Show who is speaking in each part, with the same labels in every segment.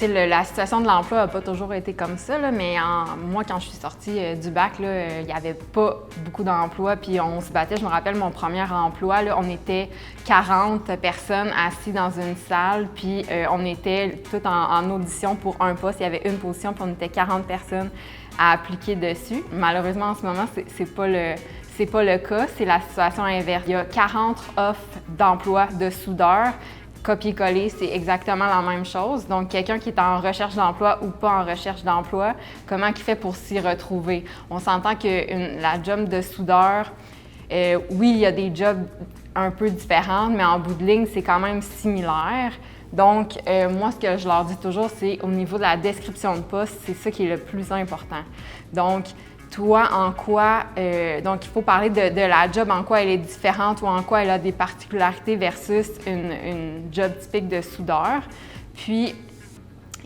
Speaker 1: La situation de l'emploi n'a pas toujours été comme ça, là, mais moi, quand je suis sortie du bac, il n'y avait pas beaucoup d'emplois, puis on se battait. Je me rappelle mon premier emploi, là, on était 40 personnes assises dans une salle, puis on était toutes en audition pour un poste. Il y avait une position, puis on était 40 personnes à appliquer dessus. Malheureusement, en ce moment, c'est pas le cas, c'est la situation inverse. Il y a 40 offres d'emploi de soudeurs. Copier-coller, c'est exactement la même chose. Donc, quelqu'un qui est en recherche d'emploi ou pas en recherche d'emploi, comment il fait pour s'y retrouver? On s'entend que la job de soudeur, oui, il y a des jobs un peu différents, mais en bout de ligne, c'est quand même similaire. Donc, moi, ce que je leur dis toujours, c'est au niveau de la description de poste, c'est ça qui est le plus important. Donc, toi, en quoi, donc il faut parler de la job, en quoi elle est différente ou en quoi elle a des particularités versus une job typique de soudeur. Puis,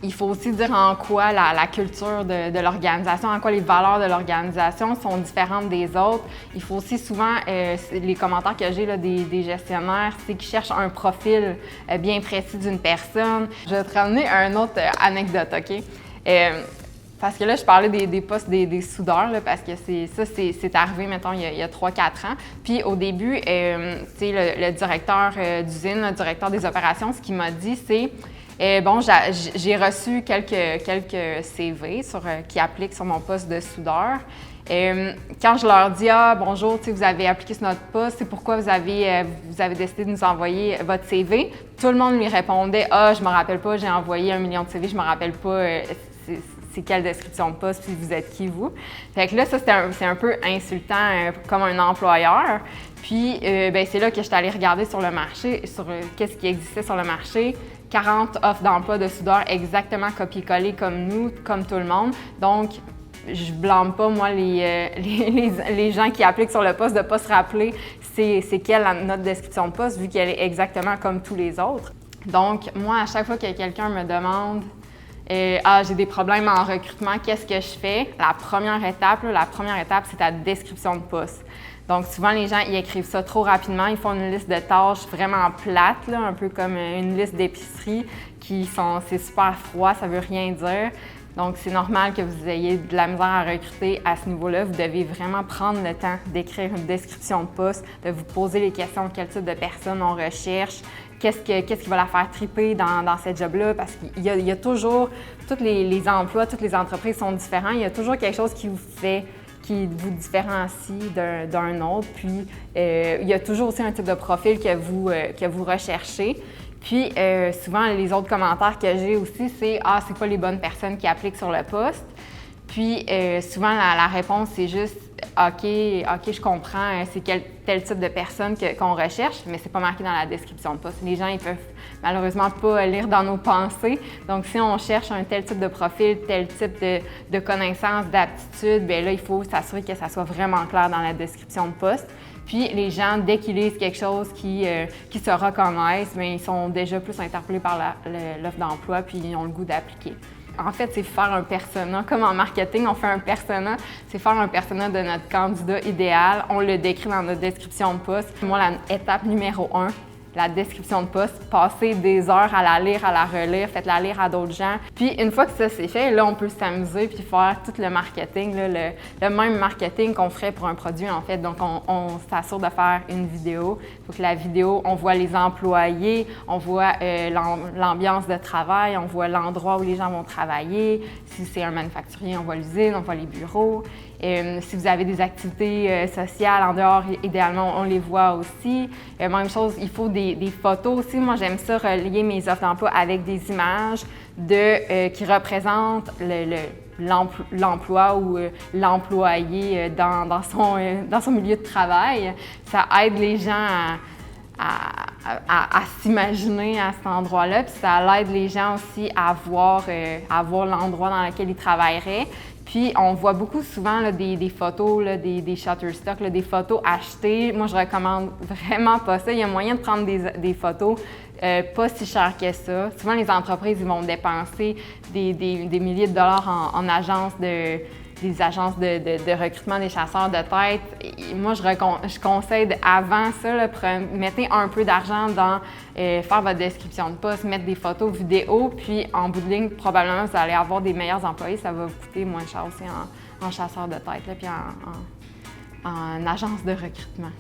Speaker 1: il faut aussi dire en quoi la culture de l'organisation, en quoi les valeurs de l'organisation sont différentes des autres. Il faut aussi souvent, les commentaires que j'ai là, des gestionnaires, c'est qu'ils cherchent un profil bien précis d'une personne. Je vais te ramener à une autre anecdote, OK? Parce que là, je parlais des postes des soudeurs, là, parce que c'est arrivé, mettons, il y a 3-4 ans. Puis au début, le directeur d'usine, le directeur des opérations, ce qu'il m'a dit, c'est bon, j'ai reçu quelques CV qui appliquent sur mon poste de soudeur. Quand je leur dis « Ah, bonjour, vous avez appliqué sur notre poste, c'est pourquoi vous avez décidé de nous envoyer votre CV », tout le monde lui répondait « Ah, je me rappelle pas, j'ai envoyé 1 million de CV, je me rappelle pas c'est quelle description de poste, puis vous êtes qui, vous? » Fait que là, ça, c'est un peu insultant comme un employeur. Puis, c'est là que je suis allée regarder sur le marché, sur qu'est-ce qui existait sur le marché. 40 offres d'emploi de soudeurs exactement copier-coller comme nous, comme tout le monde. Donc, je blâme pas, moi, les gens qui appliquent sur le poste de ne pas se rappeler c'est quelle notre description de poste, vu qu'elle est exactement comme tous les autres. Donc, moi, à chaque fois que quelqu'un me demande j'ai des problèmes en recrutement, qu'est-ce que je fais? La première étape, c'est ta description de poste. Donc, souvent, les gens, ils écrivent ça trop rapidement. Ils font une liste de tâches vraiment plate, là, un peu comme une liste d'épicerie c'est super froid, ça veut rien dire. Donc, c'est normal que vous ayez de la misère à recruter à ce niveau-là. Vous devez vraiment prendre le temps d'écrire une description de poste, de vous poser les questions, quel type de personne on recherche, qu'est-ce qui va la faire triper dans cette job-là, parce qu'il y a toujours, tous les emplois, toutes les entreprises sont différents. Il y a toujours quelque chose qui vous différencie d'un autre. Puis, il y a toujours aussi un type de profil que vous recherchez. Puis, souvent, les autres commentaires que j'ai aussi, c'est « Ah, c'est pas les bonnes personnes qui appliquent sur le poste. » Puis, souvent, la réponse, c'est juste « OK, je comprends, c'est tel type de personne qu'on recherche, mais c'est pas marqué dans la description de poste. » Les gens, ils peuvent malheureusement pas lire dans nos pensées. Donc, si on cherche un tel type de profil, tel type de connaissances, d'aptitudes, bien là, il faut s'assurer que ça soit vraiment clair dans la description de poste. Puis, les gens, dès qu'ils lisent quelque chose qui se reconnaissent, bien, ils sont déjà plus interpellés par l'offre d'emploi, puis ils ont le goût d'appliquer. En fait, c'est faire un persona. Comme en marketing, on fait un persona. C'est faire un persona de notre candidat idéal. On le décrit dans notre description de poste. Moi, l'étape numéro 1, la description de poste, passer des heures à la lire, à la relire, faites-la lire à d'autres gens. Puis une fois que ça c'est fait, là, on peut s'amuser puis faire tout le marketing, là, le même marketing qu'on ferait pour un produit, en fait. Donc, on s'assure de faire une vidéo. Il faut que la vidéo, on voit les employés, on voit l'ambiance de travail, on voit l'endroit où les gens vont travailler. Si c'est un manufacturier, on voit l'usine, on voit les bureaux. Si vous avez des activités sociales en dehors, idéalement, on les voit aussi. Même chose, il faut des photos aussi. Moi, j'aime ça relier mes offres d'emploi avec des images qui représentent l'emploi ou l'employé dans son milieu de travail. Ça aide les gens à s'imaginer à cet endroit-là, puis ça aide les gens aussi à voir l'endroit dans lequel ils travailleraient. Puis, on voit beaucoup souvent là, des photos, là, des Shutterstock, là, des photos achetées. Moi, je recommande vraiment pas ça. Il y a moyen de prendre des photos pas si chères que ça. Souvent, les entreprises ils vont dépenser des milliers de dollars en agence des agences de recrutement des chasseurs de tête. Et moi, je conseille avant ça, là, mettez un peu d'argent dans faire votre description de poste, mettre des photos, vidéos, puis en bout de ligne, probablement, vous allez avoir des meilleurs employés. Ça va vous coûter moins cher aussi en chasseur de tête, là, puis en agence de recrutement.